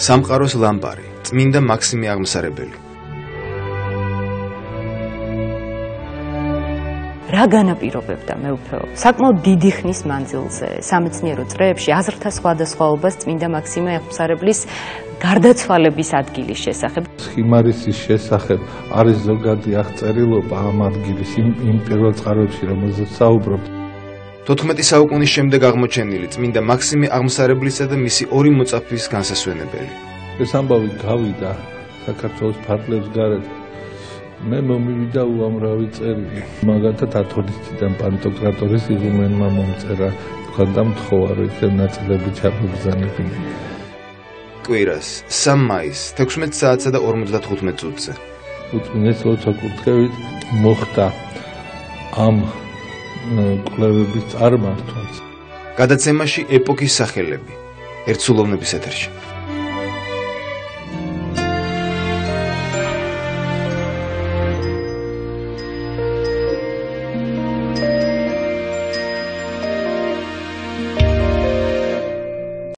სამყაროს ლამპარი, წმინდა მაქსიმე აღმსარებელი. რა განაპირობებდა მეუფეო? საკმაოდ დიდი ხნის მანძილზე სამეცნიერო წრეებში აზრთა სხვადასხვაობას წმინდა მაქსიმე აღმსარებლის გარდაცვალების ადგილის შესახებ. ხიმარისის შესახებ არის ზოგადი აღწერილობა ამ ადგილის იმ პირველ წყაროებში, რომელზეც საუბრობთ. 14 საუკუნის შემდეგ აღმოჩენილი წმინდა მაქსიმე აღმსარებლისა და მისი ორი მოწაფის განსასვენებელი. ეს ამბავი გავიდა საქართველოს ფარგლებს გარეთ. მე მომივიდა უამრავი წერილი, მაგალითად ათონისიდან პანტოკრატორის იღუმენმა მომწერა და მთხოვა, რომ იქ ნაწილები ჩაბრძანებინა. კვირას 3 მაისს 16 საათსა და 55 წუთზე უწმინდეს ლოცვა-კურთხევით მოხდა ამ კვლევების წარმართვაც. გადაცემაში ეპოქის სახელები ერთსულოვნების ეთერში.